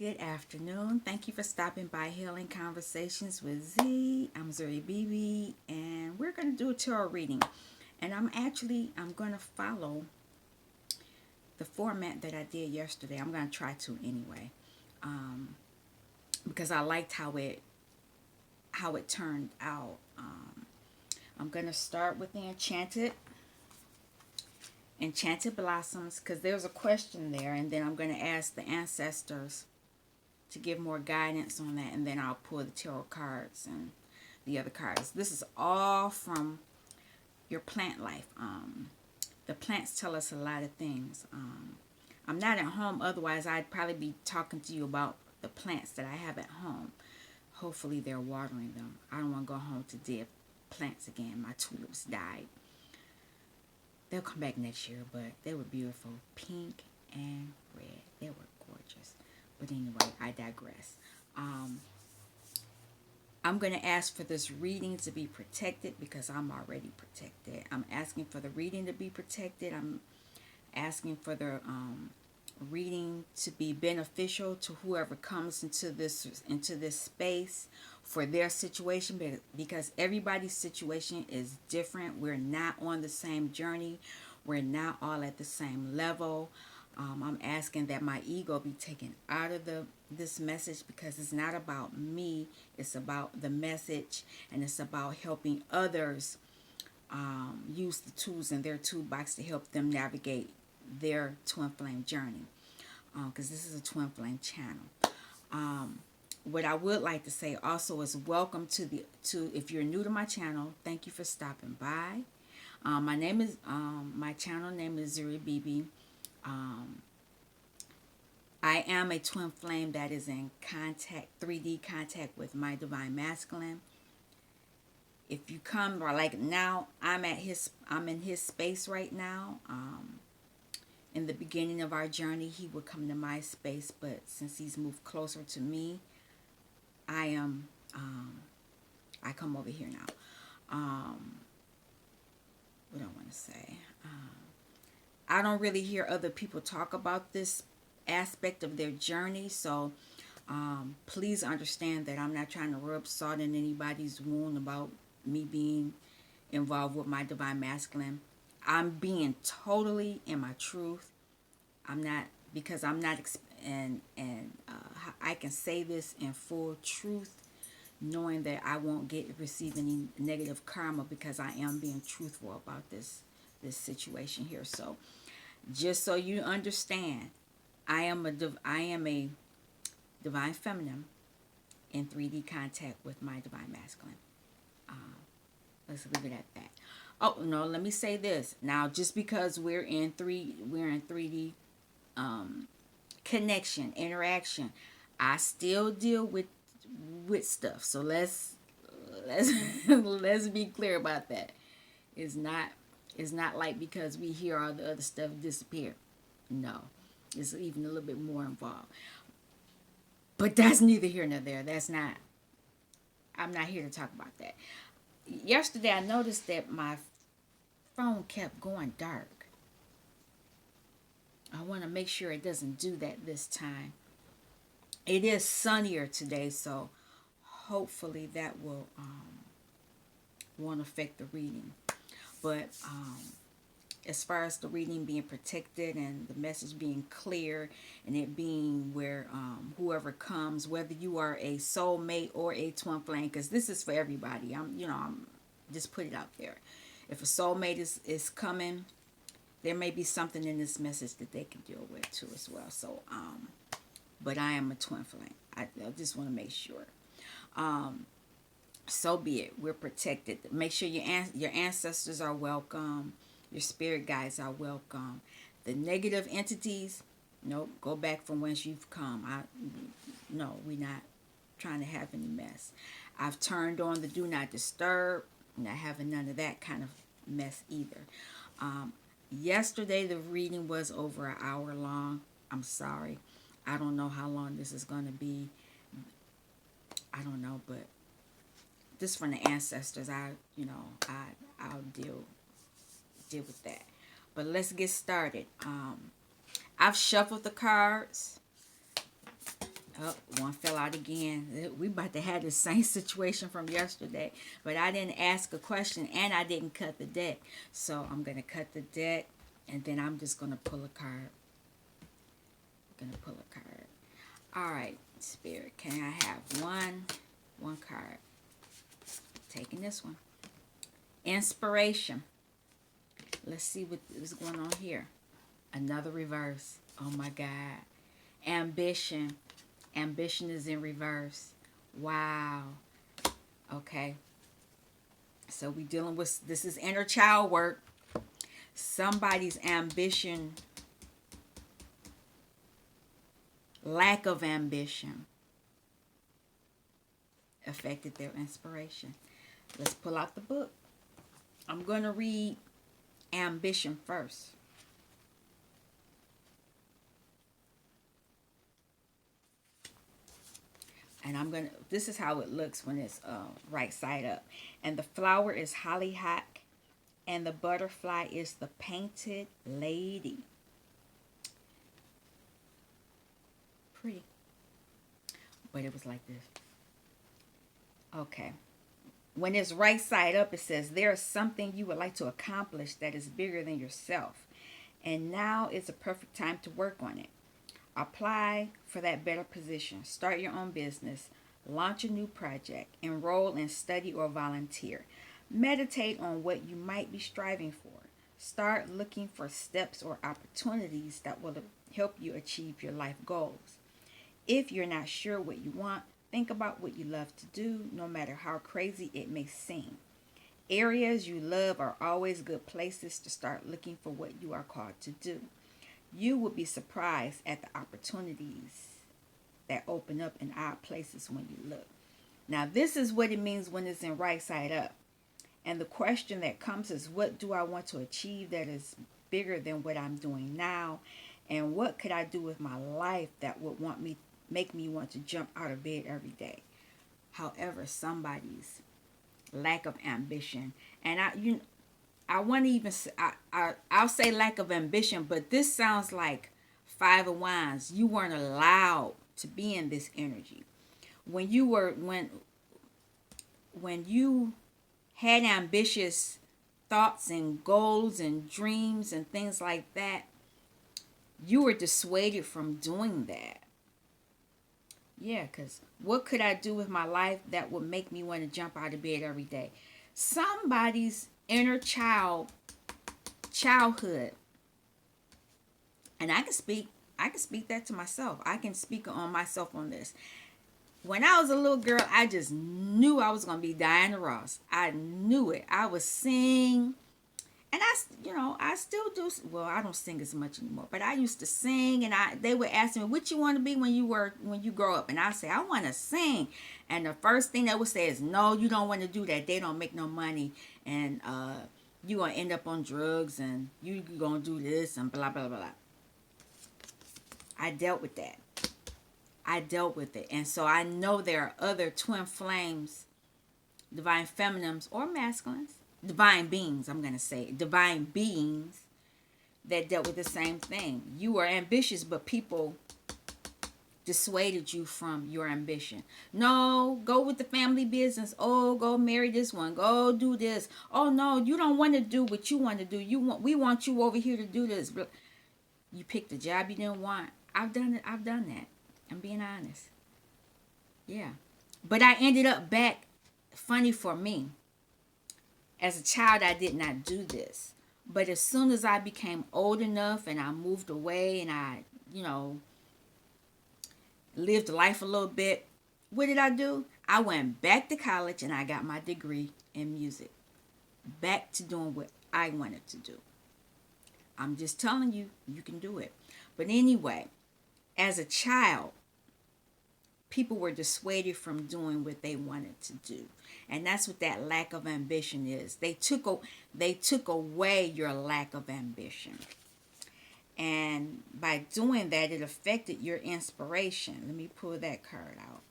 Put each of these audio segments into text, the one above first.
Good afternoon. Thank you for stopping by Healing Conversations with Z. I'm Zuri BB, and we're going to do a tarot reading. And I'm going to follow the format that I did yesterday. I'm going to try to anyway, because I liked how it turned out. I'm going to start with the Enchanted Blossoms, because there's a question there, and then I'm going to ask the ancestors to give more guidance on that, and then I'll pull the tarot cards and the other cards. This is all from your plant life. The plants tell us a lot of things. I'm not at home, otherwise I'd probably be talking to you about the plants that I have at home. Hopefully they're watering them. I don't want to go home to dead plants again. My tulips died. They'll come back next year, but they were beautiful. Pink and red. They were gorgeous. But anyway, I digress. I'm going to ask for this reading to be protected because I'm already protected. I'm asking for the reading to be protected. I'm asking for the reading to be beneficial to whoever comes into this space for their situation, because everybody's situation is different. We're not on the same journey. We're not all at the same level. I'm asking that my ego be taken out of this message, because it's not about me. It's about the message, and it's about helping others use the tools in their toolbox to help them navigate their twin flame journey, because this is a twin flame channel. What I would like to say also is welcome to if you're new to my channel, thank you for stopping by. My channel name is Zuri BB. I am a twin flame that is in contact, 3D contact with my divine masculine. If you come, or like now, I'm in his space right now. In the beginning of our journey, he would come to my space, but since he's moved closer to me, I come over here now. What do I want to say? I don't really hear other people talk about this aspect of their journey, so please understand that I'm not trying to rub salt in anybody's wound about me being involved with my divine masculine. I'm being totally in my truth. I'm not, because I'm not, I can say this in full truth, knowing that I won't receive any negative karma, because I am being truthful about this situation here. So just so you understand, I am a divine feminine in 3D contact with my divine masculine. Let's leave it at that. Oh no, let me say this now. Just because we're in 3D connection, interaction, I still deal with stuff. So let's let's be clear about that. It's not like because we hear all the other stuff disappear. No, it's even a little bit more involved. But that's neither here nor there. I'm not here to talk about that. Yesterday I noticed that my phone kept going dark. I want to make sure it doesn't do that this time. It is sunnier today, so hopefully that won't affect the reading. But as far as the reading being protected and the message being clear, and it being where whoever comes, whether you are a soulmate or a twin flame, because this is for everybody. I'm just put it out there. If a soulmate is coming, there may be something in this message that they can deal with too as well. So but I am a twin flame. I just want to make sure. So be it. We're protected. Make sure your ancestors are welcome. Your spirit guides are welcome. The negative entities, nope, go back from whence you've come. No, we're not trying to have any mess. I've turned on the do not disturb. Not having none of that kind of mess either. Yesterday the reading was over an hour long. I'm sorry. I don't know how long this is going to be. I don't know, but this from the ancestors. I'll deal with that. But let's get started. I've shuffled the cards. Oh, one fell out again. We about to have the same situation from yesterday. But I didn't ask a question and I didn't cut the deck. So I'm going to cut the deck and then I'm just going to pull a card. I'm going to pull a card. All right, Spirit, can I have one card? Taking this one. Inspiration. Let's see what is going on here. Another reverse. Oh my God. Ambition. Ambition is in reverse. Wow. Okay. So we dealing with, this is inner child work. Somebody's ambition, lack of ambition, affected their inspiration. Let's pull out the book. I'm going to read ambition first. And I'm going to, this is how it looks when it's right side up. And the flower is hollyhock. And the butterfly is the painted lady. Pretty. But it was like this. Okay. When it's right side up, it says, there is something you would like to accomplish that is bigger than yourself. And now is a perfect time to work on it. Apply for that better position. Start your own business. Launch a new project. Enroll in study or volunteer. Meditate on what you might be striving for. Start looking for steps or opportunities that will help you achieve your life goals. If you're not sure what you want, think about what you love to do, no matter how crazy it may seem. Areas you love are always good places to start looking for what you are called to do. You will be surprised at the opportunities that open up in odd places when you look. Now, this is what it means when it's in right side up. And the question that comes is, what do I want to achieve that is bigger than what I'm doing now? And what could I do with my life that would make me want to jump out of bed every day? However, somebody's lack of ambition, and I want to even I'll say lack of ambition, but this sounds like Five of Wands. You weren't allowed to be in this energy when you had ambitious thoughts and goals and dreams and things like that. You were dissuaded from doing that. Yeah, because what could I do with my life that would make me want to jump out of bed every day? Somebody's inner childhood. And I can speak that to myself. I can speak on myself on this. When I was a little girl, I just knew I was going to be Diana Ross. I knew it. I would sing. And I still do. Well, I don't sing as much anymore, but I used to sing, and they would ask me, what you want to be when you grow up? And I say, I want to sing. And the first thing they would say is, no, you don't want to do that. They don't make no money. And you're going to end up on drugs, and you're going to do this, and blah, blah, blah, blah. I dealt with that. I dealt with it. And so I know there are other twin flames, divine feminines or masculines, divine beings, I'm going to say, divine beings that dealt with the same thing. You were ambitious, but people dissuaded you from your ambition. No, go with the family business. Oh, go marry this one. Go do this. Oh, no, you don't want to do what you want to do. We want you over here to do this. You picked a job you didn't want. I've done it. I've done that. I'm being honest. Yeah. But I ended up back, funny for me. As a child, I did not do this. But as soon as I became old enough and I moved away and I, lived life a little bit, what did I do? I went back to college and I got my degree in music. Back to doing what I wanted to do. I'm just telling you, you can do it. But anyway, as a child, people were dissuaded from doing what they wanted to do. And that's what that lack of ambition is. They took away your lack of ambition. And by doing that, it affected your inspiration. Let me pull that card out.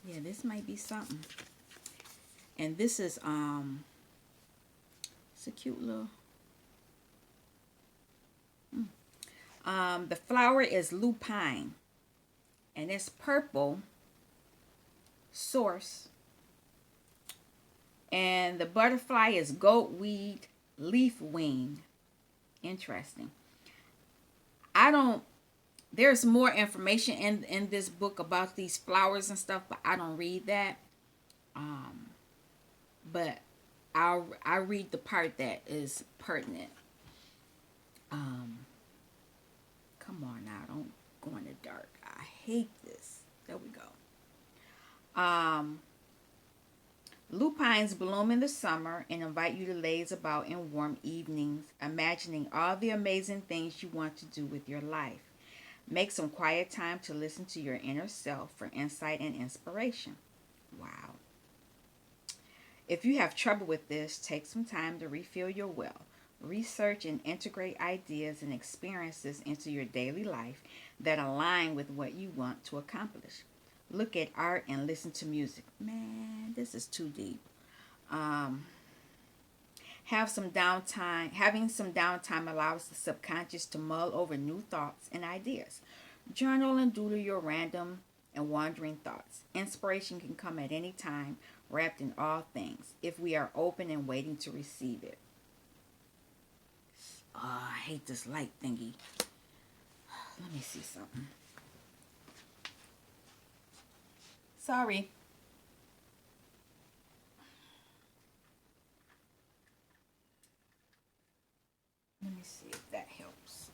Yeah, this might be something. And this is it's a cute little The flower is lupine, and it's purple source. And the butterfly is goatweed leaf wing. Interesting. I don't. There's more information in this book about these flowers and stuff, but I don't read that. Um, but I read the part that is pertinent. Um, Come on now, don't go in the dark. I hate this. There we go. Um, Lupines bloom in the summer and invite you to laze about in warm evenings, imagining all the amazing things you want to do with your life. Make some quiet time to listen to your inner self for insight and inspiration. Wow. If you have trouble with this, take some time to refill your well. Research and integrate ideas and experiences into your daily life that align with what you want to accomplish. Look at art and listen to music. Man, this is too deep. Um, have some downtime. Having some downtime allows the subconscious to mull over new thoughts and ideas. Journal and doodle your random and wandering thoughts. Inspiration can come at any time, wrapped in all things, if we are open and waiting to receive it. Oh, I hate this light thingy. Let me see something. Sorry. Let me see if that helps.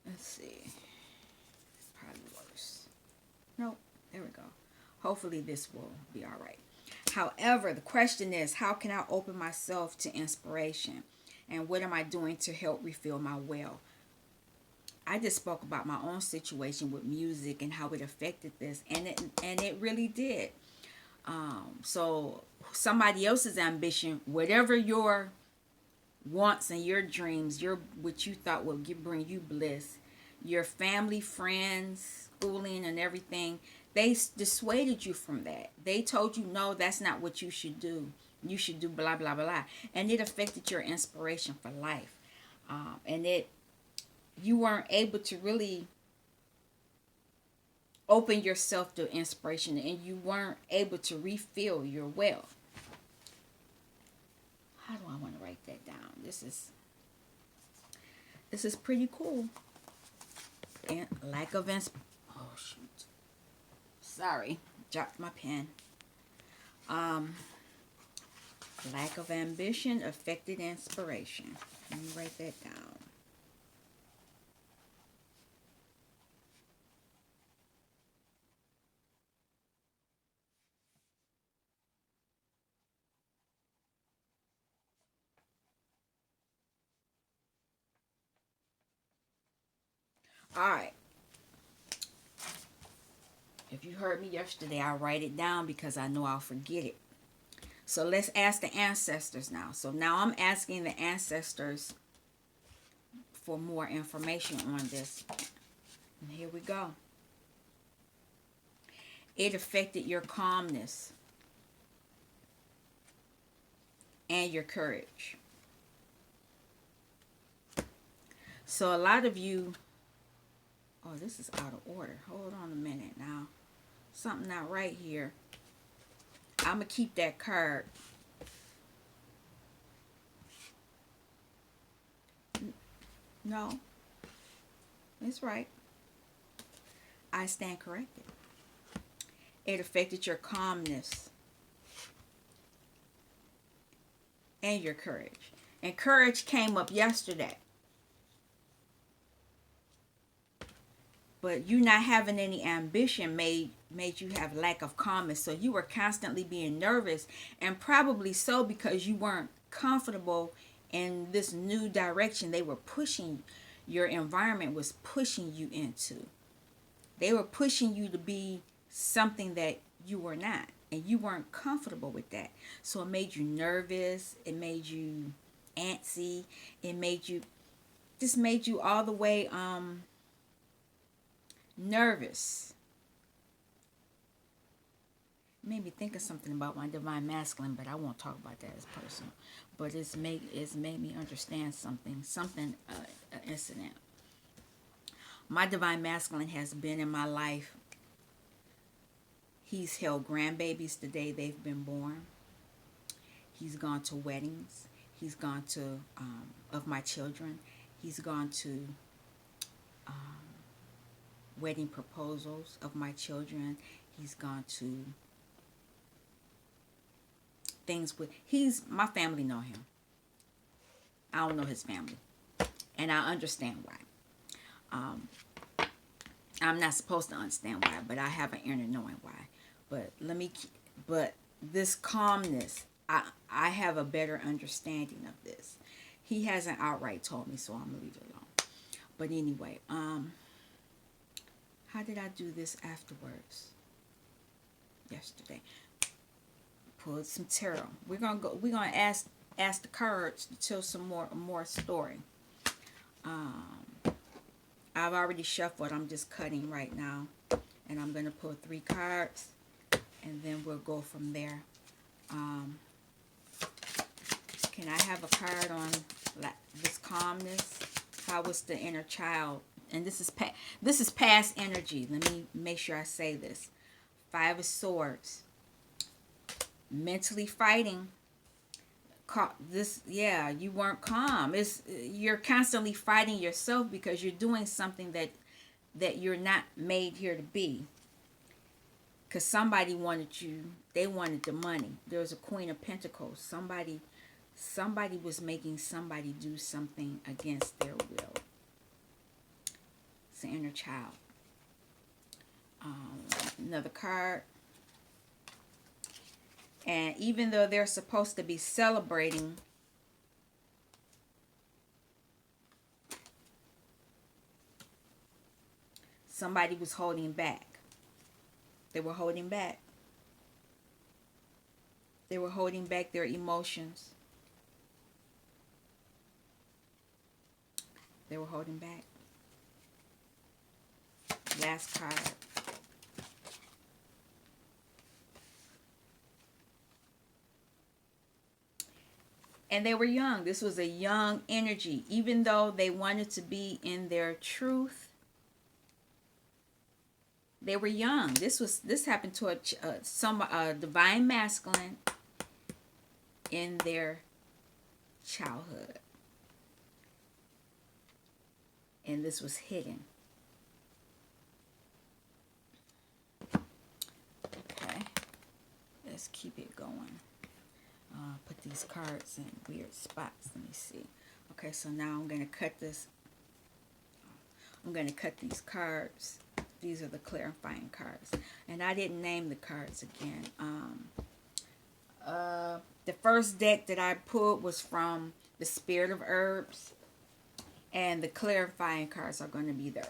Let's see. Probably worse. Nope. There we go. Hopefully this will be all right. However, the question is, how can I open myself to inspiration? And what am I doing to help refill my well? I just spoke about my own situation with music and how it affected this, and it really did. So somebody else's ambition, whatever your wants and your dreams, your what you thought would bring you bliss, your family, friends, schooling, and everything, they dissuaded you from that. They told you no, that's not what you should do. You should do blah blah blah, and it affected your inspiration for life. And it you weren't able to really open yourself to inspiration, and you weren't able to refill your well. How do I want to write that down? This is pretty cool. And lack of oh shoot, sorry, dropped my pen. um Lack of ambition affected inspiration. Let me write that down. All right, if you heard me yesterday, I'll write it down because I know I'll forget it. So let's ask the ancestors now. So now I'm asking the ancestors for more information on this. And here we go. It affected your calmness and your courage. So a lot of you, oh, this is out of order. Hold on a minute now. Something not right here. I'm going to keep that card. No, it's right. I stand corrected. It affected your calmness and your courage. And courage came up yesterday. But you not having any ambition made you have lack of calmness. So you were constantly being nervous, and probably so because you weren't comfortable in this new direction they were pushing, your environment was pushing you into. They were pushing you to be something that you were not, and you weren't comfortable with that. So it made you nervous, it made you antsy, it made you just made you all the way nervous. made me think of something about my divine masculine, but I won't talk about that as personal. But it's made me understand something an incident. My divine masculine has been in my life. He's held grandbabies the day they've been born. He's gone to weddings. He's gone to of my children. He's gone to wedding proposals of my children. He's gone to things with my family know him. I don't know his family, and I understand why. I'm not supposed to understand why, but I have an inner knowing why. But this calmness, I have a better understanding of this. He hasn't outright told me, so I'm gonna leave it alone. But anyway, how did I do this afterwards? Yesterday, pulled some tarot. We're gonna ask the cards to tell some more story. I've already shuffled. I'm just cutting right now, and I'm gonna pull 3 cards, and then we'll go from there. Can I have a card on this calmness? How was the inner child? And this is past energy. Let me make sure I say this. 5 of Swords. Mentally fighting. You weren't calm. You're constantly fighting yourself because you're doing something that you're not made here to be. Because somebody wanted you. They wanted the money. There was a Queen of Pentacles. Somebody was making somebody do something against their will. It's the inner child. Another card. And even though they're supposed to be celebrating, somebody was holding back. They were holding back. They were holding back their emotions. They were holding back. Last card. And they were young. This was a young energy. Even though they wanted to be in their truth, they were young. This happened to a divine masculine in their childhood. And this was hidden. Okay. Let's keep it going. Put these cards in weird spots. Let me see. Okay, so now I'm going to cut this. I'm going to cut these cards. These are the clarifying cards. And I didn't name the cards again. The first deck that I pulled was from the Spirit of Herbs. And the clarifying cards are going to be the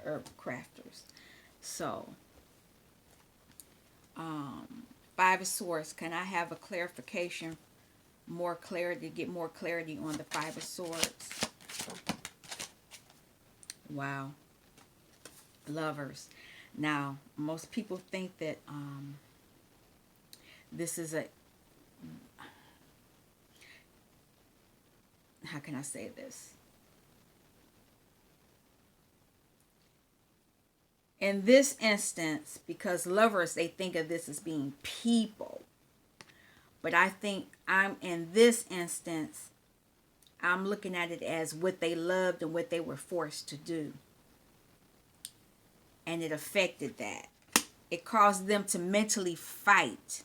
herb crafters. So, 5 of Swords. Can I have a clarification, more clarity, get more clarity on the 5 of Swords? Wow. Lovers. Now, most people think that this is a, how can I say this? In this instance, because lovers, they think of this as being people. But I think in this instance, I'm looking at it as what they loved and what they were forced to do. And it affected that. It caused them to mentally fight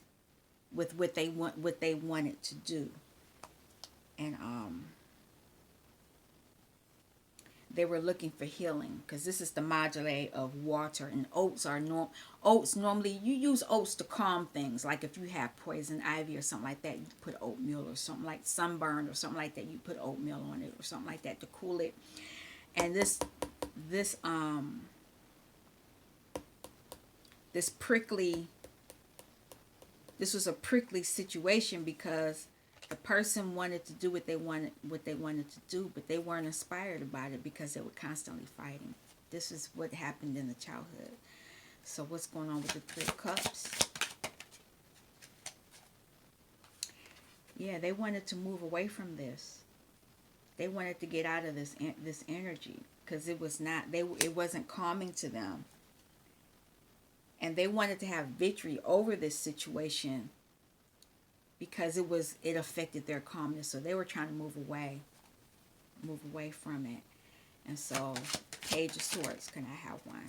with what they wanted to do. And they were looking for healing, because this is the module of water, and oats normally you use oats to calm things. Like if you have poison ivy or something like that, you put oatmeal, or something like sunburn or something like that, you put oatmeal on it or something like that to cool it. And this was a prickly situation, because the person wanted to do what they wanted to do, but they weren't inspired about it because they were constantly fighting. This is what happened in the childhood. So what's going on with the 3 of Cups? Yeah, they wanted to move away from this. They wanted to get out of this energy because it was not they it wasn't calming to them, and they wanted to have victory over this situation because it affected their calmness. So they were trying to move away from it. And so, Page of Swords, can I have one?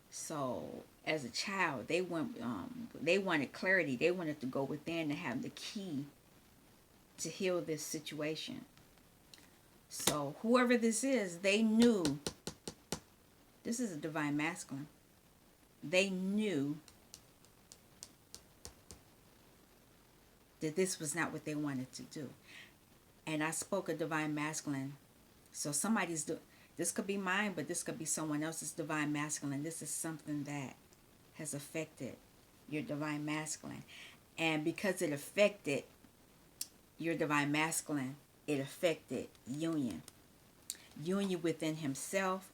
So, as a child, they wanted clarity. They wanted to go within to have the key to heal this situation. So, whoever this is, they knew this is a divine masculine. They knew that this was not what they wanted to do. And I spoke a divine masculine. So this could be mine, but this could be someone else's divine masculine. This is something that has affected your divine masculine. And because it affected your divine masculine, it affected union. Union within himself,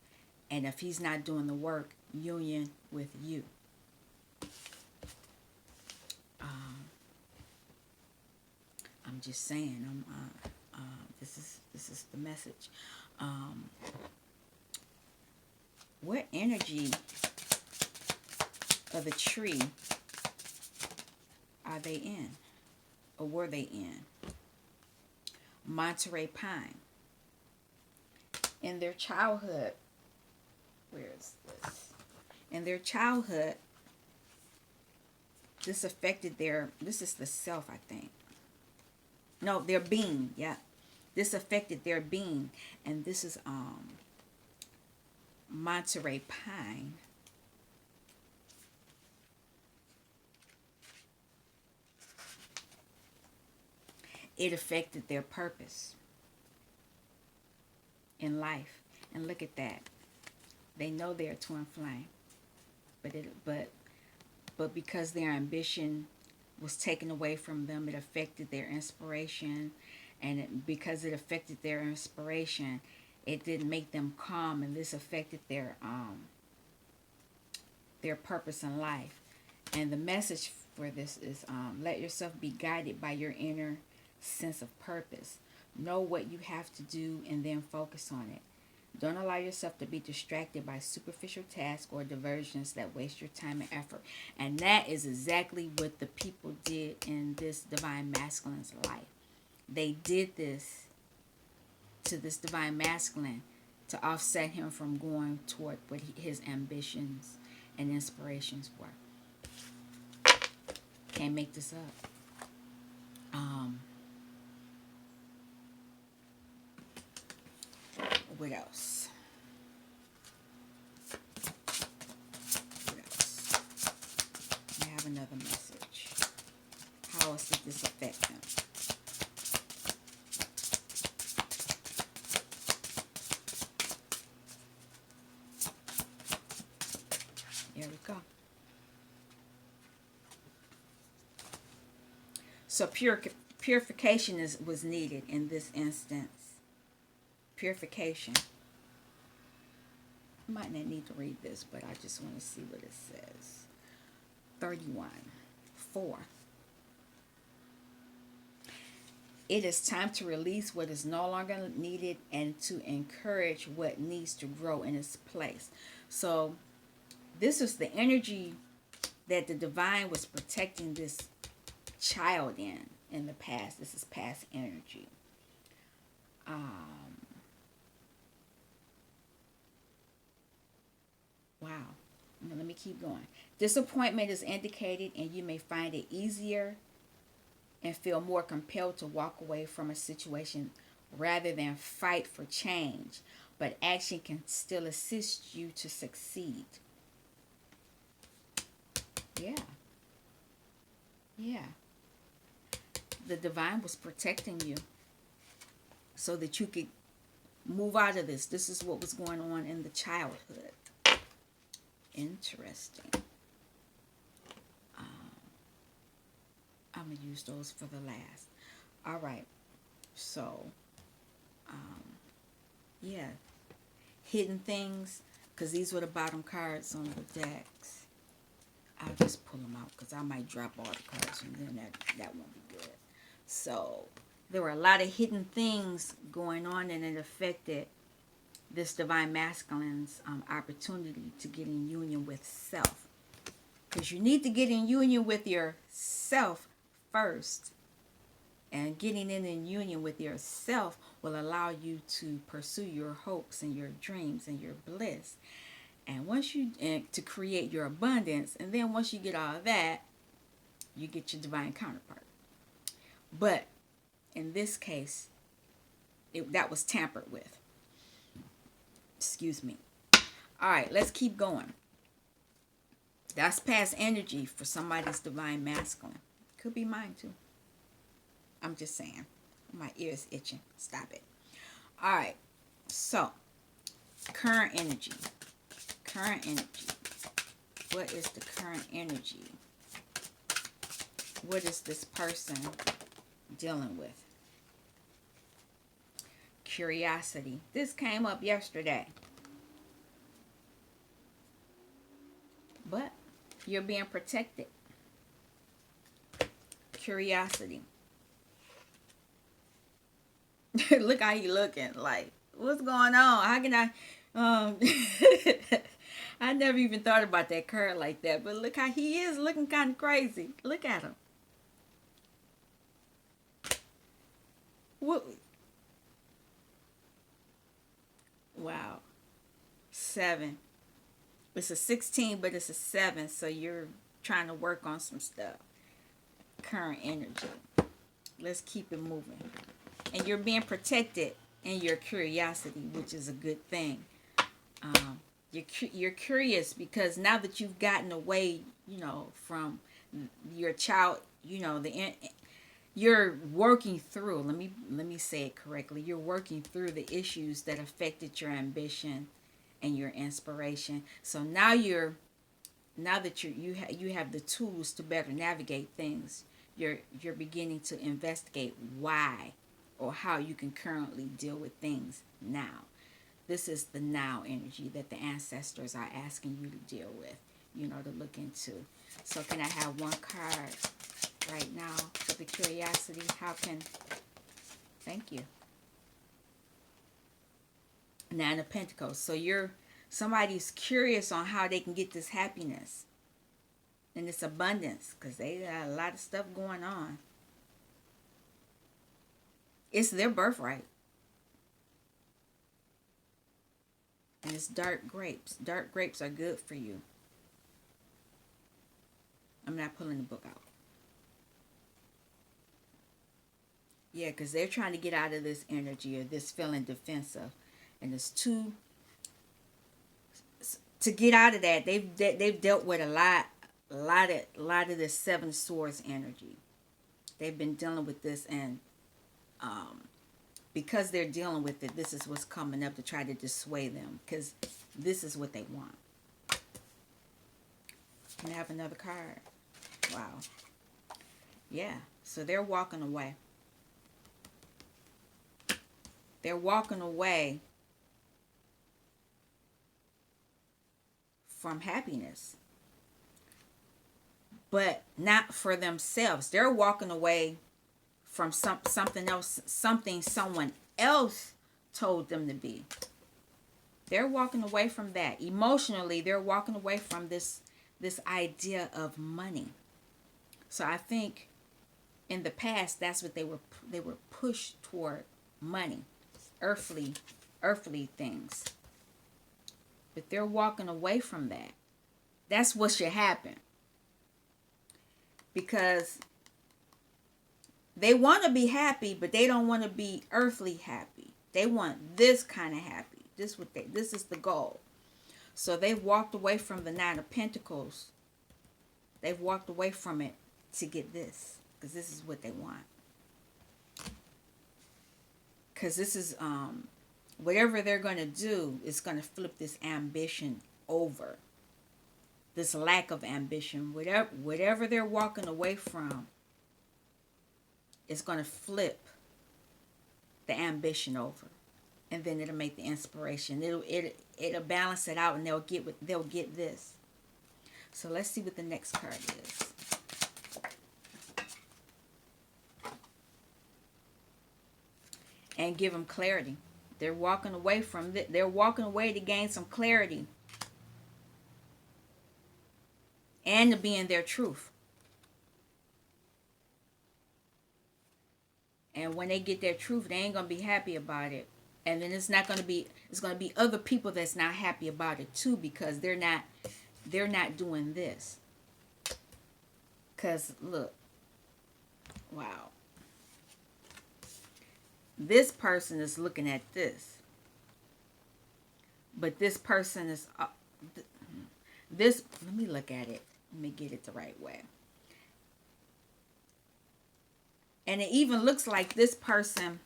and if he's not doing the work, union with you. I'm just saying. This is the message. What energy of the tree are they in, or were they in? Monterey pine. In their childhood, where is this? In their childhood, this affected this is the self, I think. No, their being, yeah. This affected their being. And this is Monterey pine. It affected their purpose in life. And look at that. They know they're twin flame. But because their ambition was taken away from them, it affected their inspiration, and because it affected their inspiration, it didn't make them calm, and this affected their purpose in life. And the message for this is let yourself be guided by your inner sense of purpose. Know what you have to do and then focus on it. Don't allow yourself to be distracted by superficial tasks or diversions that waste your time and effort. And that is exactly what the people did in this divine masculine's life. They did this to this divine masculine to offset him from going toward what his ambitions and inspirations were. Can't make this up. What else? I have another message. How else did this affect them? Here we go. So purification was needed in this instance. Purification. I might not need to read this, but I just want to see what it says. 31:4. It is time to release what is no longer needed and to encourage what needs to grow in its place. So this is the energy that the divine was protecting this child in the past. This is past energy. Wow. Let me keep going. Disappointment is indicated, and you may find it easier and feel more compelled to walk away from a situation rather than fight for change. But action can still assist you to succeed. Yeah. Yeah. The divine was protecting you so that you could move out of this. This is what was going on in the childhood. Interesting. I'm going to use those for the last. All right. So, yeah. Hidden things, because these were the bottom cards on the decks. I'll just pull them out because I might drop all the cards and then that So there were a lot of hidden things going on, and it affected this divine masculine's opportunity to get in union with self. Because you need to get in union with yourself first. And getting in union with yourself will allow you to pursue your hopes and your dreams and your bliss. And once you, and to create your abundance, and then once you get all of that, you get your divine counterpart. But in this case, that was tampered with. Excuse me. All right, let's keep going. That's past energy for somebody's divine masculine. Could be mine too. I'm just saying. My ear's itching. Stop it. All right. So, current energy. Current energy. What is the current energy? What is this person dealing with? Curiosity. This came up yesterday. But you're being protected. Curiosity. Look how you looking. Like, what's going on? How can I... I never even thought about that card like that. But look how he is looking kind of crazy. Look at him. What? Wow. 7. It's a 16, but it's a 7. So you're trying to work on some stuff. Current energy. Let's keep it moving. And you're being protected in your curiosity, which is a good thing. You're curious because now that you've gotten away, from your child, you're working through. Let me say it correctly. You're working through the issues that affected your ambition and your inspiration. So now that you have the tools to better navigate things. You're beginning to investigate why or how you can currently deal with things now. This is the now energy that the ancestors are asking you to deal with, to look into. So can I have one card right now for the curiosity? Thank you. 9 of Pentacles. So somebody's curious on how they can get this happiness and this abundance because they got a lot of stuff going on. It's their birthright. And it's dark grapes. Dark grapes are good for you. I'm not pulling the book out. Yeah, because they're trying to get out of this energy or this feeling defensive. And it's to get out of that, they've dealt with a lot of this 7 swords energy. They've been dealing with this, and because they're dealing with it, this is what's coming up to try to dissuade them, because this is what they want. Can I have another card? Wow. Yeah, so they're walking away. They're walking away from happiness, but not for themselves. They're walking away from something else, something someone else told them to be. They're walking away from that. Emotionally, they're walking away from this idea of money. So I think in the past, that's what they were pushed toward: money, earthly things. But they're walking away from that. That's what should happen. Because they want to be happy, but they don't want to be earthly happy. They want this kind of happy. This is the goal. So they've walked away from the 9 of Pentacles. They've walked away from it to get this, because this is what they want. Because this is whatever they're going to do is going to flip this ambition over. This lack of ambition, whatever they're walking away from, is going to flip the ambition over, and then it'll make the inspiration. It'll balance it out, and they'll get this. So let's see what the next card is. and give them clarity. They're walking away from it. They're walking away to gain some clarity and to be in their truth. And when they get their truth, they ain't gonna be happy about it. And then it's gonna be other people that's not happy about it too, because they're not doing this. Cause look, wow. This person is looking at this. But this person is this, let me look at it. Let me get it the right way. And it even looks like this person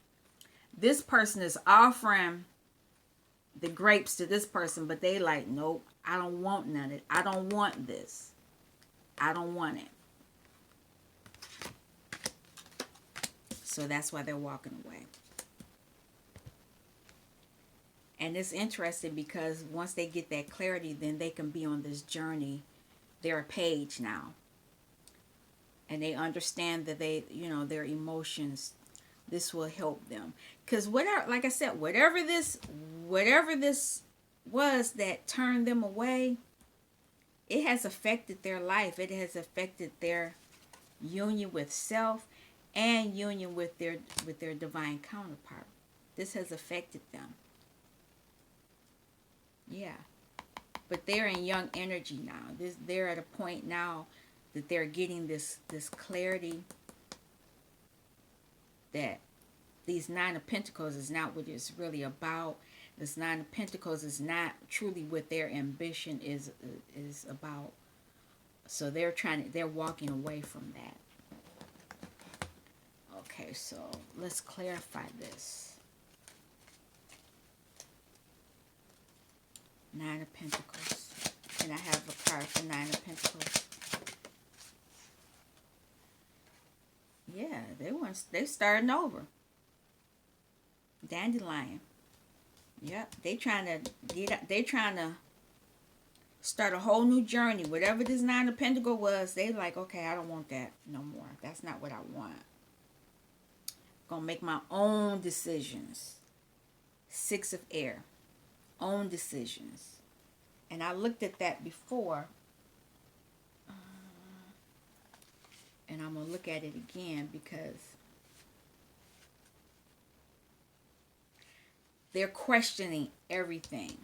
is offering the grapes to this person, but they like, nope, I don't want none of it. I don't want this. I don't want it. So that's why they're walking away. And it's interesting because once they get that clarity, then they can be on this journey. They're a page now. And they understand that their emotions, this will help them. Because whatever, like I said, whatever this was that turned them away, it has affected their life. It has affected their union with self and union with their divine counterpart. This has affected them. Yeah. But they're in young energy now. They're at a point now that they're getting this clarity that these Nine of Pentacles is not what it's really about. This Nine of Pentacles is not truly what their ambition is about. So they're walking away from that. Okay, so let's clarify this. Nine of Pentacles. And I have a card for Nine of Pentacles. Yeah, they starting over. Dandelion. Yep, they trying to start a whole new journey. Whatever this Nine of Pentacles was, they like, okay, I don't want that no more. That's not what I want. Gonna make my own decisions. Six of Air. Own decisions. And I looked at that before. And I'm going to look at it again because they're questioning everything.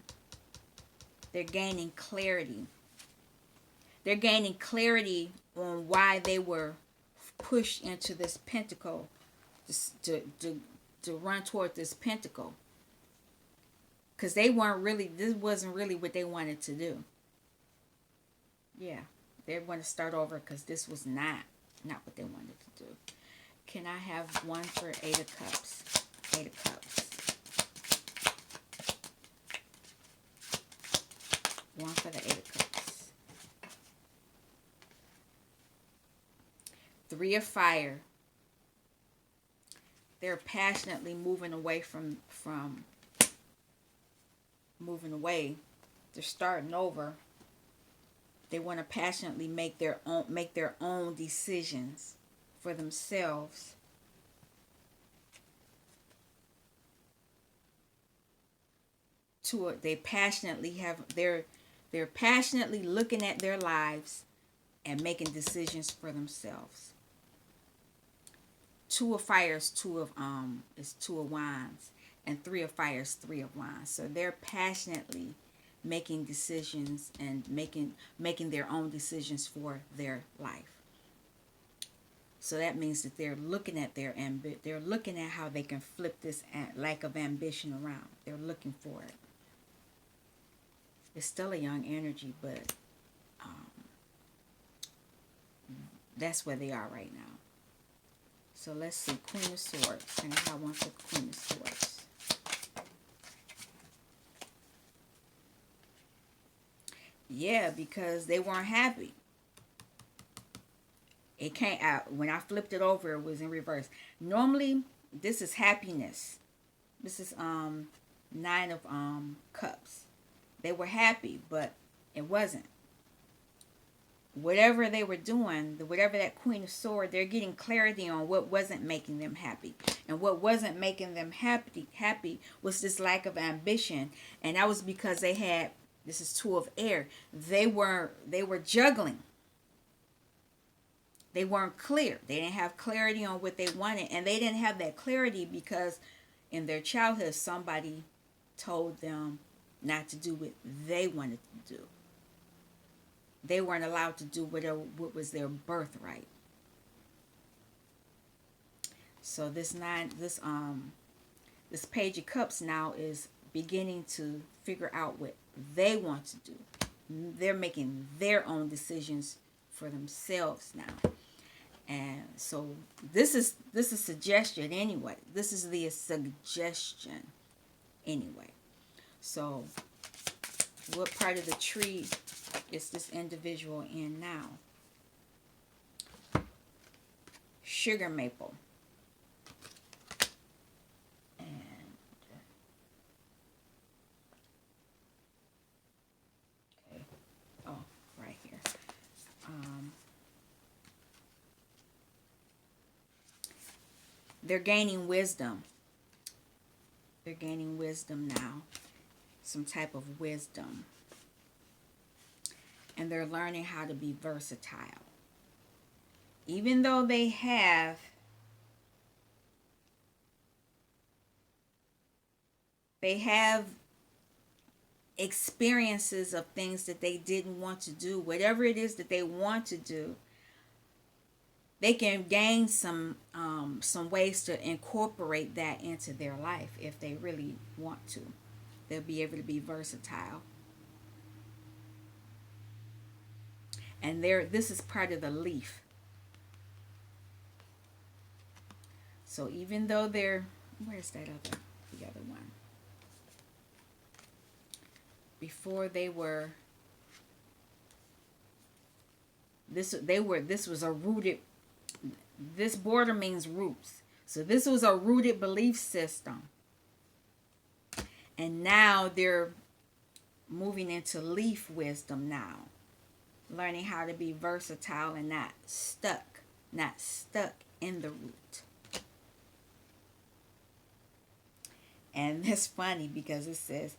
They're gaining clarity. They're gaining clarity on why they were pushed into this pentacle to run toward this pentacle. Because this wasn't really what they wanted to do. Yeah, they want to start over because this was not what they wanted to do. Can I have one for Eight of Cups? Eight of Cups. One for the Eight of Cups. Three of Fire. They're passionately moving away from moving away. They're starting over. They want to passionately make their own decisions for themselves. They're passionately looking at their lives and making decisions for themselves. Two of Fire is two of Wands, and Three of Fire is Three of Wands. So they're passionately making decisions and making their own decisions for their life. So that means that they're looking at they're looking at how they can flip this lack of ambition around. They're looking for it. It's still a young energy, but that's where they are right now. So let's see, Queen of Swords. And I want the Queen of Swords. Yeah, because they weren't happy. It came out when I flipped it over. It was in reverse. Normally, this is happiness. This is Nine of Cups. They were happy, but it wasn't. whatever they were doing, whatever that Queen of Swords, they're getting clarity on what wasn't making them happy. And what wasn't making them happy was this lack of ambition. And that was because they had, this is Two of Air. They were juggling. They weren't clear. They didn't have clarity on what they wanted. And they didn't have that clarity because in their childhood somebody told them not to do what they wanted to do. They weren't allowed to do what was their birthright. So this Page of Cups now is beginning to figure out what they want to do. They're making their own decisions for themselves now. And so this is suggestion anyway. This is the suggestion anyway. So what part of the tree is this individual in now? Sugar maple. And okay. Oh, right here. They're gaining wisdom. They're gaining wisdom now. Some type of wisdom. And they're learning how to be versatile. Even though they have experiences of things that they didn't want to do, whatever it is that they want to do, they can gain some ways to incorporate that into their life if they really want to. They'll be able to be versatile. And this is part of the leaf. So even though where's the other one? Before they were, this was a rooted, this border means roots. So this was a rooted belief system. And now they're moving into leaf wisdom now. Learning how to be versatile and not stuck in the root. And that's funny because it says,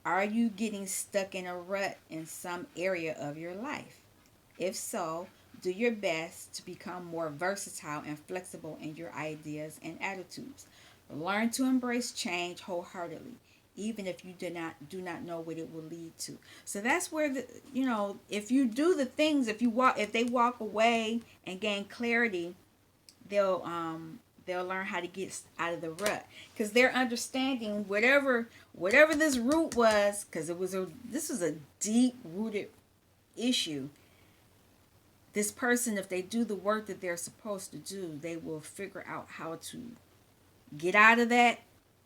are you getting stuck in a rut in some area of your life? If so, do your best to become more versatile and flexible in your ideas and attitudes. Learn to embrace change wholeheartedly, even if you do not know what it will lead to. So that's where if you do the things, if they walk away and gain clarity, they'll learn how to get out of the rut, because they're understanding whatever this root was, because this was a deep rooted issue. This person, if they do the work that they're supposed to do, they will figure out how to get out of that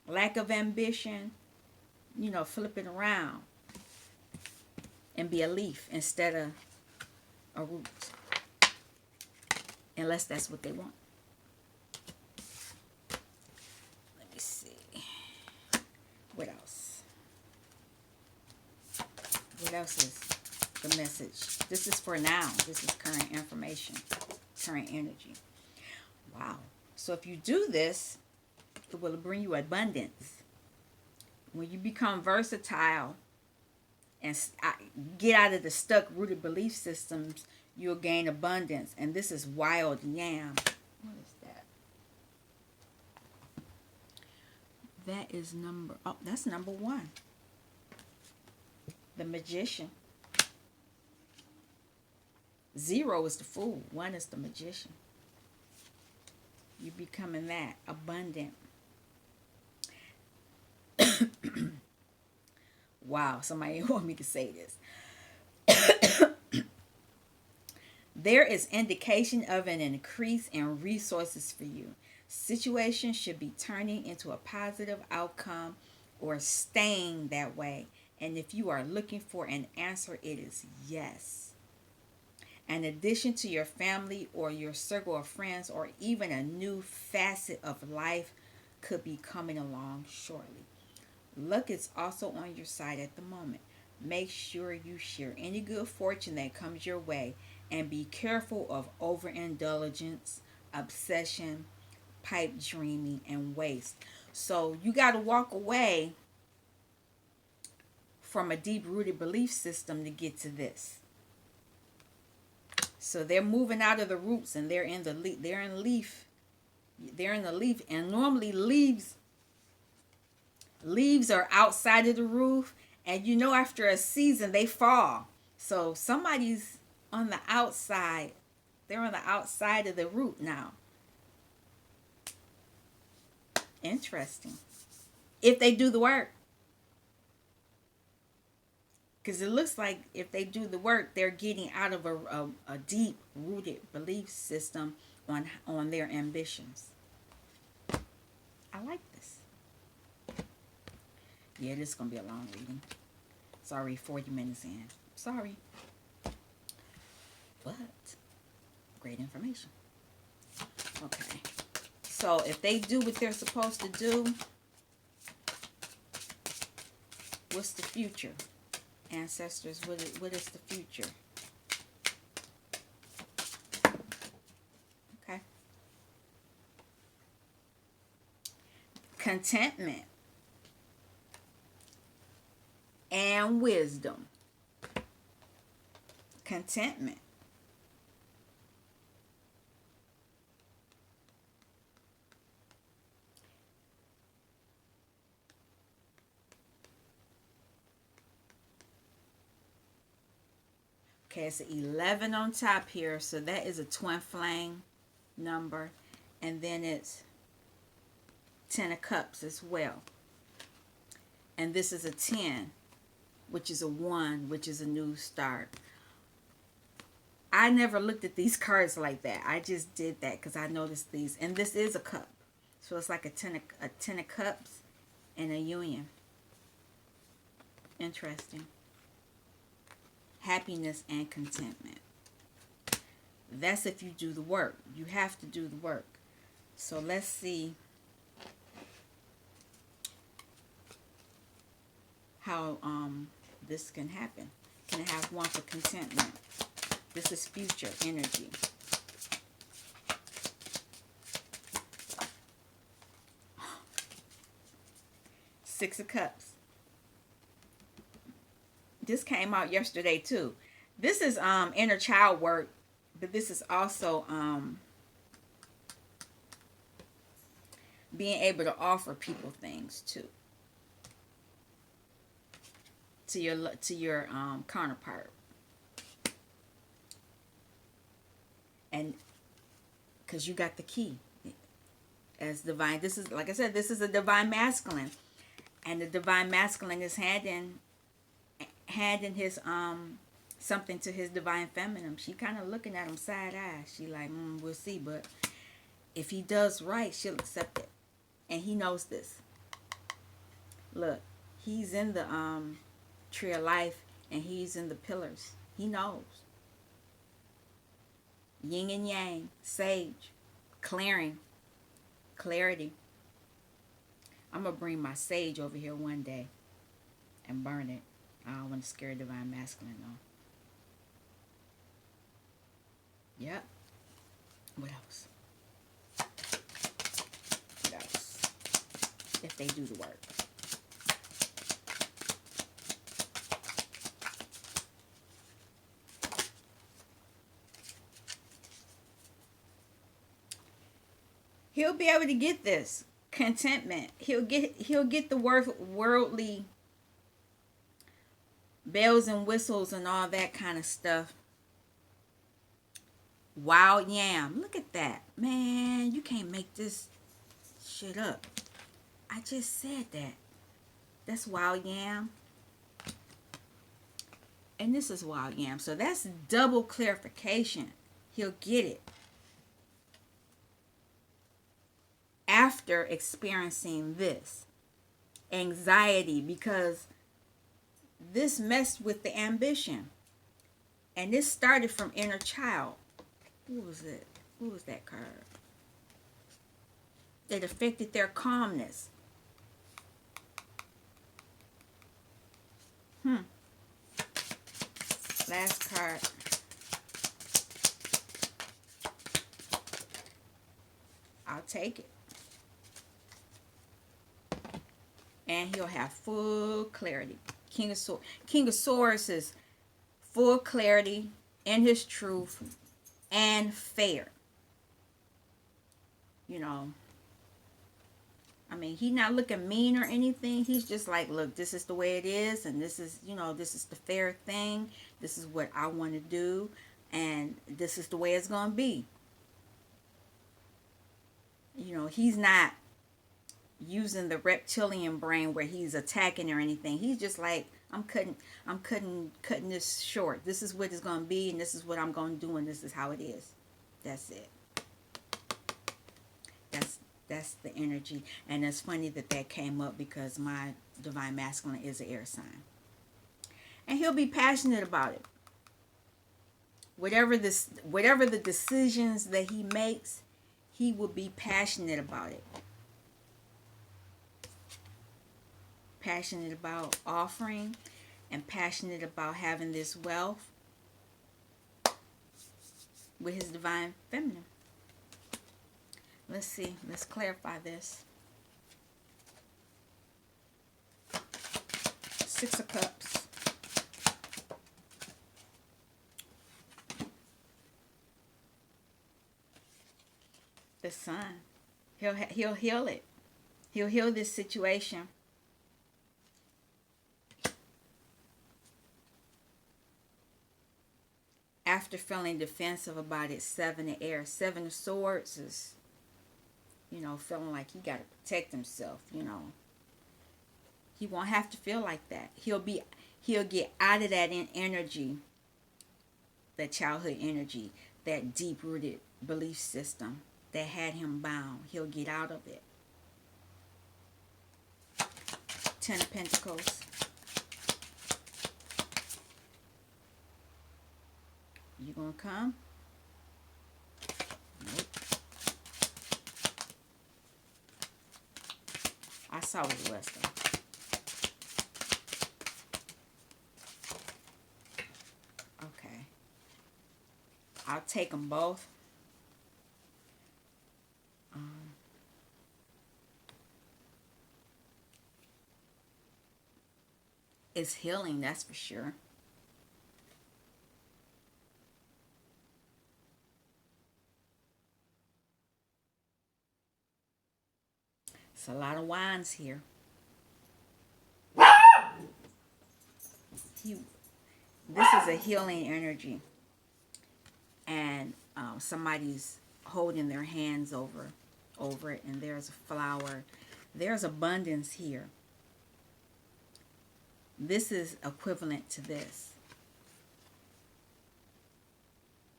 lack of ambition, flip it around and be a leaf instead of a root, unless that's what they want. Let me see. What else? What else is the message? This is for now. This is current information, current energy. Wow. So if you do this, it will bring you abundance. When you become versatile and get out of the stuck rooted belief systems, you'll gain abundance. And this is wild yam. What is that? That's number 1. The Magician. 0 is the Fool. 1 is the Magician. You're becoming that abundant. Wow, somebody want me to say this. There is indication of an increase in resources for you. Situations should be turning into a positive outcome or staying that way. And if you are looking for an answer, it is yes. An addition to your family or your circle of friends, or even a new facet of life, could be coming along shortly. Luck is also on your side at the moment. Make sure you share any good fortune that comes your way and be careful of overindulgence, obsession, pipe dreaming, and waste. So you got to walk away from a deep rooted belief system to get to this. So they're moving out of the roots and they're in the leaf. They're in the leaf, and normally leaves are outside of the roof, and after a season they fall. So somebody's on the outside. They're on the outside of the root now. Interesting. If they do the work. Because it looks like if they do the work, they're getting out of a deep rooted belief system on their ambitions. I like this. Yeah, this is going to be a long reading. It's already 40 minutes in. Sorry. But great information. Okay. So if they do what they're supposed to do, what's the future? Ancestors, what is the future? Okay. Contentment and wisdom. Contentment. Okay, it's 11 on top here, so that is a twin flame number. And then it's 10 of cups as well. And this is a 10, which is a 1, which is a new start. I never looked at these cards like that. I just did that because I noticed these. And this is a cup. So it's like a 10 of cups and a union. Interesting. Happiness and contentment. That's if you do the work. You have to do the work. So let's see how this can happen. Can I have one for contentment? This is future energy. Six of Cups. This came out yesterday too. This is inner child work, but this is also being able to offer people things too, to your counterpart. And because you got the key as divine. This is, like I said, this is a divine masculine, and the divine masculine is handing his something to his divine feminine. She kind of looking at him side eye. She like, we'll see, but if he does right, she'll accept it. And he knows this. Look, he's in the tree of life, and he's in the pillars. He knows. Yin and yang, sage, clearing, clarity. I'm gonna bring my sage over here one day and burn it. I don't want to scare divine masculine though. Yep. What else? What else? If they do the work. He'll be able to get this contentment. He'll get the worldly bells and whistles and all that kind of stuff. Wild yam. Look at that. Man, you can't make this shit up. I just said that. That's wild yam. And this is wild yam. So that's double clarification. He'll get it after experiencing this anxiety, because this messed with the ambition. And this started from inner child. Who was it? Who was that card? It affected their calmness. Last card. I'll take it. And he'll have full clarity. King of Swords is full clarity in his truth and fair. You know, I mean, he's not looking mean or anything. He's just like, look, this is the way it is, and this is, you know, this is the fair thing. This is what I want to do, and this is the way it's going to be. You know, he's not using the reptilian brain where he's attacking or anything. He's just like, I'm cutting this short. This is what it's going to be, and this is what I'm going to do, and this is how it is. That's it. That's the energy. And it's funny that came up because my divine masculine is an air sign. And he'll be passionate about it. Whatever the decisions that he makes, he will be passionate about it. Passionate about offering and passionate about having this wealth with his divine feminine. Let's see. Let's clarify this. Six of Cups. The Sun. He'll heal it. He'll heal this situation. After feeling defensive about it, Seven of Air. Seven of Swords is, you know, feeling like he got to protect himself, you know. He won't have to feel like that. He'll get out of that energy, that childhood energy, that deep-rooted belief system that had him bound. He'll get out of it. Ten of Pentacles. You gonna come? Nope. I saw what it was though. Okay. I'll take them both. It's healing, that's for sure. It's a lot of wands here. This is a healing energy. And somebody's holding their hands over it, and there's a flower. There's abundance here. This is equivalent to this.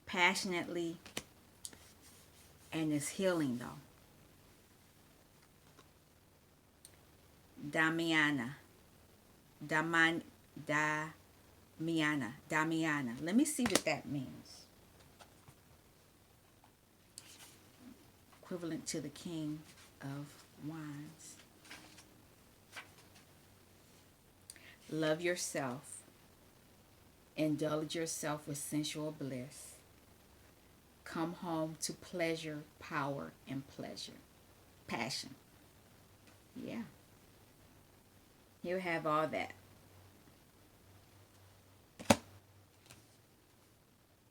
Passionately, and it's healing though. Damiana. Damiana. Let me see what that means. Equivalent to the King of Wands. Love yourself. Indulge yourself with sensual bliss. Come home to pleasure, power, and pleasure. Passion. Yeah. He'll have all that.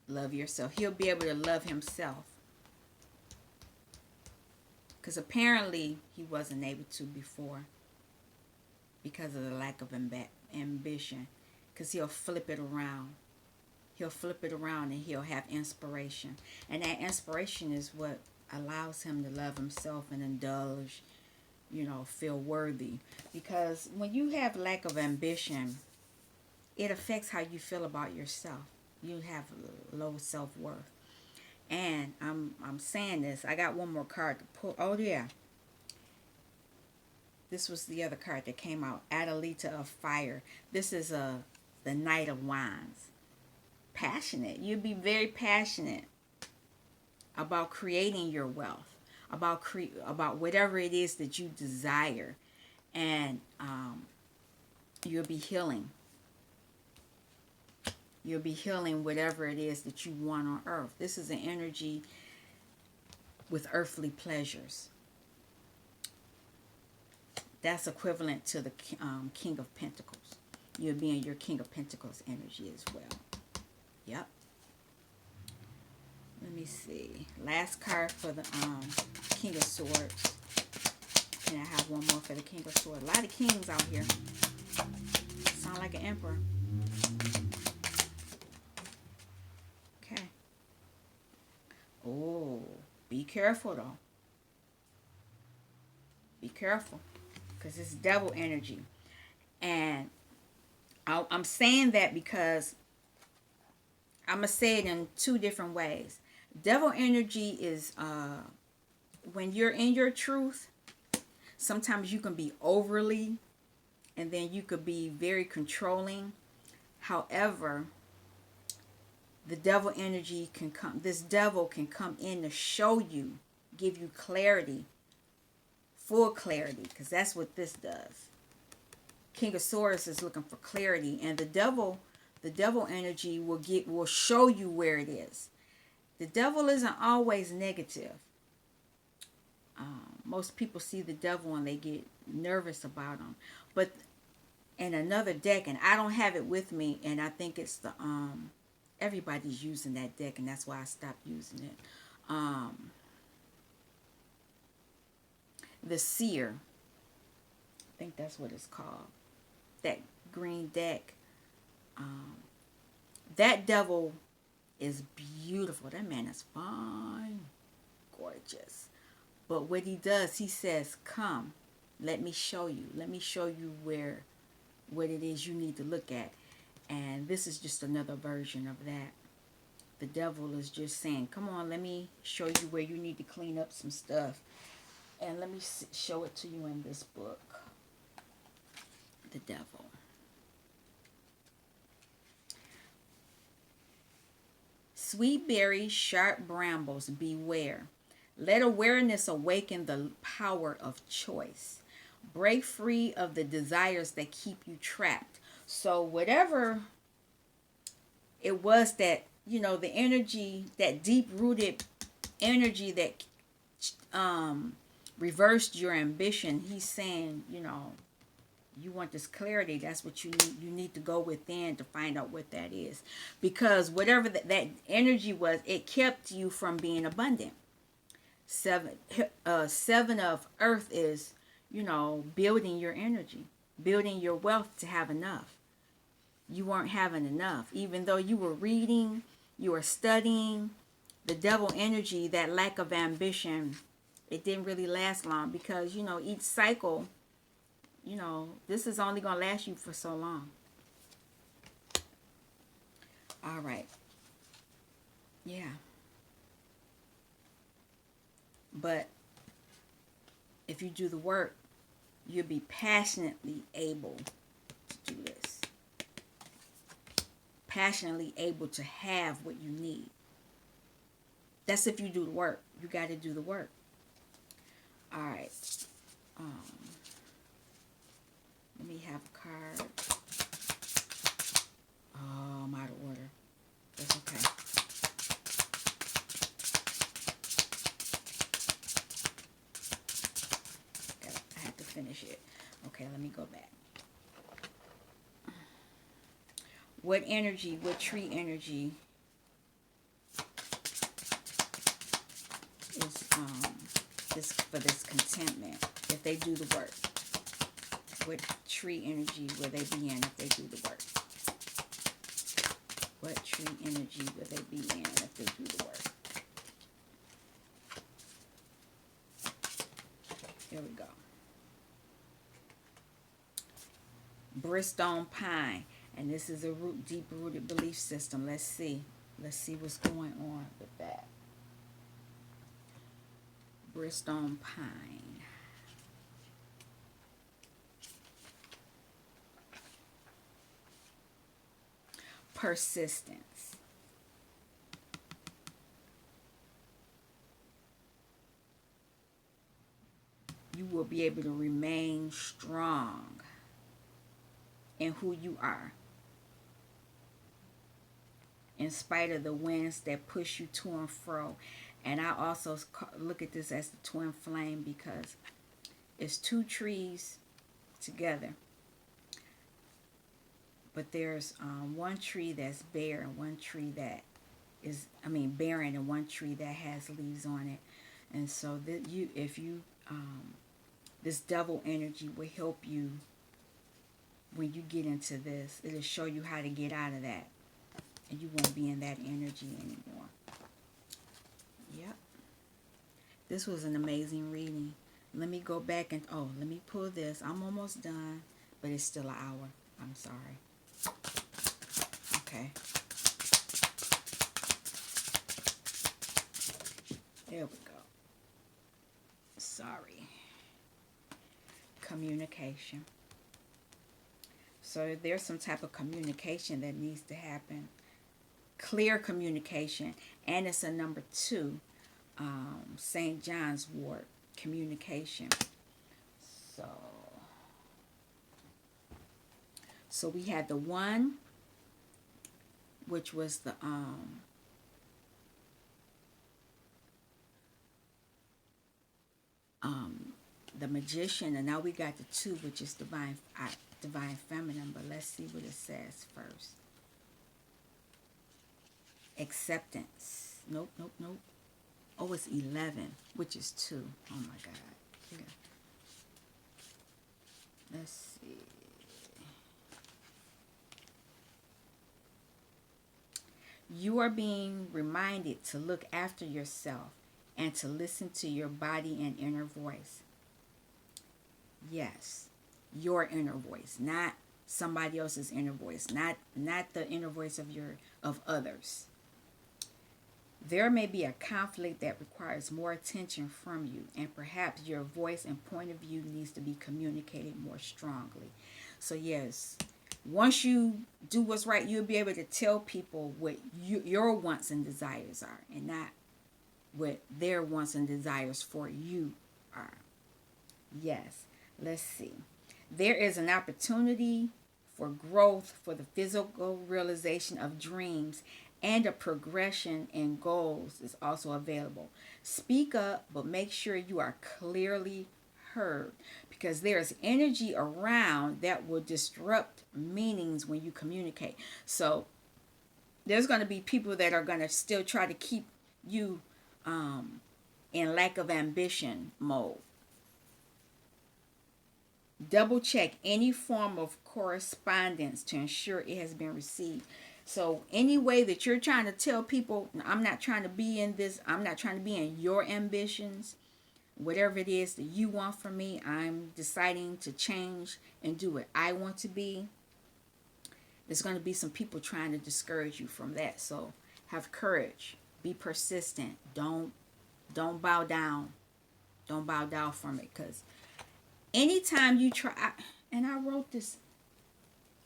Love yourself. He'll be able to love himself. Because apparently he wasn't able to before. Because of the lack of ambition. Because he'll flip it around. He'll flip it around and he'll have inspiration. And that inspiration is what allows him to love himself and indulge, you know, feel worthy. Because when you have lack of ambition, it affects how you feel about yourself. You have low self-worth. And I'm saying this. I got one more card to pull. Oh, yeah. This was the other card that came out. Adalita of Fire. This is the Knight of Wands. Passionate. You'll be very passionate about creating your wealth. About whatever it is that you desire. And you'll be healing. You'll be healing whatever it is that you want on earth. This is an energy with earthly pleasures. That's equivalent to the King of Pentacles. You'll be in your King of Pentacles energy as well. Yep. Let me see. Last card for the King of Swords. And I have one more for the King of Swords. A lot of kings out here. Sound like an emperor. Okay. Oh, be careful though. Be careful. Because it's devil energy. And I'm saying that because I'm going to say it in two different ways. Devil energy is when you're in your truth, sometimes you can be overly, and then you could be very controlling. However, the devil energy can come, this devil can come in to show you, give you clarity, full clarity, because that's what this does. King of Swords is looking for clarity, and the devil energy will show you where it is. The devil isn't always negative. Most people see the devil and they get nervous about him. But in another deck, and I don't have it with me, and I think it's the everybody's using that deck, and that's why I stopped using it. The Seer, I think that's what it's called. That green deck. That devil is beautiful. That man is fine, gorgeous. But what he does, he says, come, let me show you. Let me show you what it is you need to look at. And this is just another version of that. The devil is just saying, come on, let me show you where you need to clean up some stuff. And let me show it to you in this book. The devil. Sweet berries, sharp brambles, beware. Let awareness awaken the power of choice. Break free of the desires that keep you trapped. So whatever it was that, the energy, that deep-rooted energy that reversed your ambition, he's saying, you want this clarity. That's what you need. You need to go within to find out what that is. Because whatever that energy was, it kept you from being abundant. Seven of earth is, building your energy, building your wealth to have enough. You weren't having enough. Even though you were reading, you were studying, the devil energy, that lack of ambition, it didn't really last long because, each cycle, this is only going to last you for so long. All right. Yeah. But if you do the work, you'll be passionately able to do this. Passionately able to have what you need. That's if you do the work. You got to do the work. All right. Let me have a card. Oh, I'm out of order. That's okay. I have to finish it. Okay, let me go back. What energy, what tree energy is for this contentment if they do the work? What tree energy will they be in if they do the work? What tree energy will they be in if they do the work? Here we go. Bristone pine. And this is a deep-rooted belief system. Let's see. Let's see what's going on with that. Bristone pine. Persistence. You will be able to remain strong in who you are, in spite of the winds that push you to and fro. And I also look at this as the twin flame because it's two trees together. But there's one tree that's bare and one tree that is, barren, and one tree that has leaves on it. And so that if you, this devil energy will help you when you get into this. It'll show you how to get out of that, and you won't be in that energy anymore. Yep. This was an amazing reading. Let me go back and, let me pull this. I'm almost done, but it's still an hour. I'm sorry. Okay. There we go. Sorry. Communication. So there's some type of communication that needs to happen. Clear communication. And it's a number 2. St. John's wort. Communication. So we had the 1, which was the magician, and now we got the 2, which is divine feminine. But let's see what it says first. Acceptance. Nope. Oh, it's 11, which is 2. Oh my God. Yeah. Let's see. You are being reminded to look after yourself and to listen to your body and inner voice. Yes, your inner voice, not somebody else's inner voice, not the inner voice of others. There may be a conflict that requires more attention from you, and perhaps your voice and point of view needs to be communicated more strongly. So yes, once you do what's right, you'll be able to tell people what your wants and desires are, and not what their wants and desires for you are. Yes, let's see. There is an opportunity for growth, for the physical realization of dreams, and a progression in goals is also available. Speak up, but make sure you are clearly heard, because there's energy around that will disrupt meanings when you communicate. So there's going to be people that are going to still try to keep you in lack of ambition mode. Double check any form of correspondence to ensure it has been received. So any way that you're trying to tell people, I'm not trying to be in this, I'm not trying to be in your ambitions, whatever it is that you want from me, I'm deciding to change and do what I want to be. There's going to be some people trying to discourage you from that. So have courage. Be persistent. Don't bow down. Don't bow down from it, because anytime you try, and I wrote this,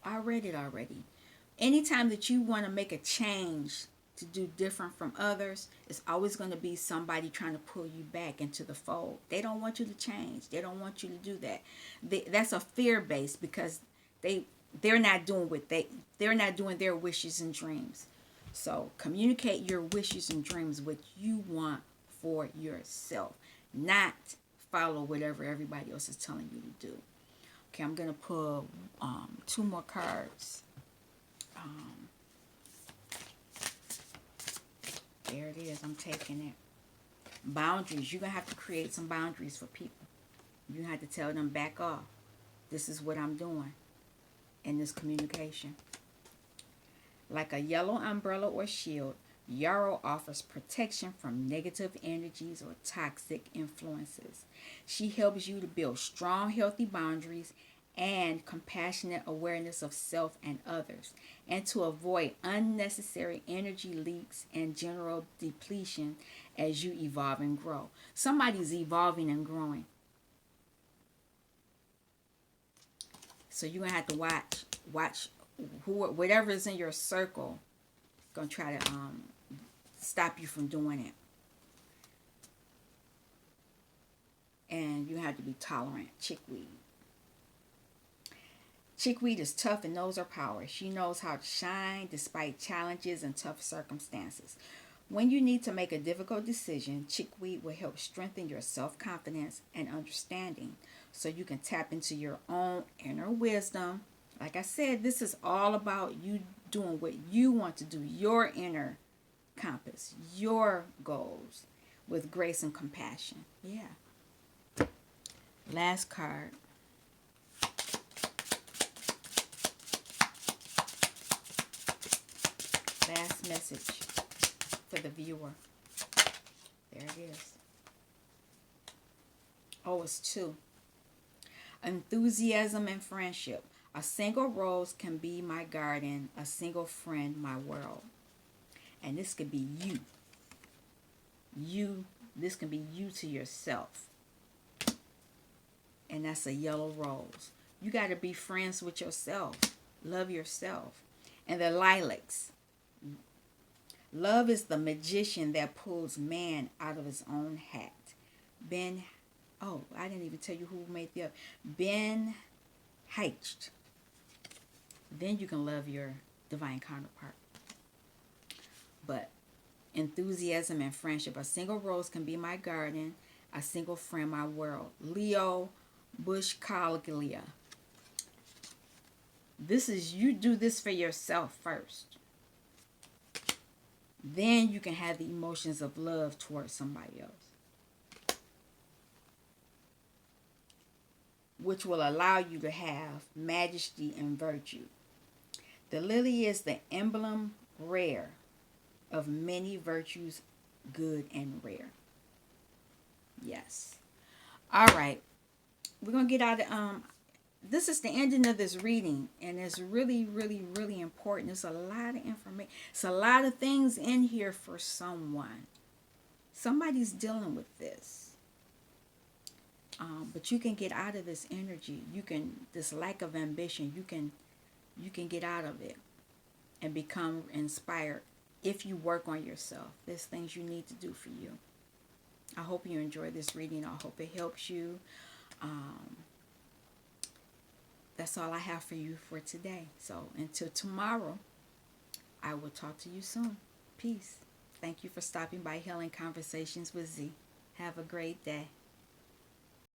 I read it already. Anytime that you want to make a change to do different from others, it's always going to be somebody trying to pull you back into the fold. They don't want you to change. They don't want you to do that. That's a fear base, because they're not doing they're not doing their wishes and dreams. So communicate your wishes and dreams, what you want for yourself, not follow whatever everybody else is telling you to do. Okay, I'm gonna pull 2 more cards. There it is. I'm taking it. Boundaries. You're gonna have to create some boundaries for people. You have to tell them, back off. This is what I'm doing in this communication. Like a yellow umbrella or shield, Yarrow offers protection from negative energies or toxic influences. She helps you to build strong, healthy boundaries and compassionate awareness of self and others, and to avoid unnecessary energy leaks and general depletion as you evolve and grow. Somebody's evolving and growing. So you're going to have to watch whatever is in your circle, going to try to stop you from doing it. And you have to be tolerant. Chickweed. Chickweed is tough and knows her power. She knows how to shine despite challenges and tough circumstances. When you need to make a difficult decision, chickweed will help strengthen your self confidence and understanding so you can tap into your own inner wisdom. Like I said, this is all about you doing what you want to do, your inner compass, your goals with grace and compassion. Yeah. Last card. Last message for the viewer. There it is. Oh, it's two. Enthusiasm and friendship. A single rose can be my garden, a single friend my world. And this could be you. This can be you to yourself. And that's a yellow rose. You got to be friends with yourself. Love yourself. And the lilacs. Love is the magician that pulls man out of his own hat. I didn't even tell you who made the other. Ben Hecht. Then you can love your divine counterpart. But enthusiasm and friendship. A single rose can be my garden, a single friend my world. Leo Bushkalglia. This is, you do this for yourself first. Then you can have the emotions of love towards somebody else, which will allow you to have majesty and virtue. The lily is the emblem rare of many virtues, good and rare. Yes. All right. We're going to get out of, this is the ending of this reading, and it's really, really, really important. There's a lot of information. It's a lot of things in here for someone. Somebody's dealing with this. But you can get out of this energy. This lack of ambition, you can get out of it and become inspired if you work on yourself. There's things you need to do for you. I hope you enjoy this reading. I hope it helps you. That's all I have for you for today. So until tomorrow, I will talk to you soon. Peace. Thank you for stopping by Healing Conversations with Z. Have a great day.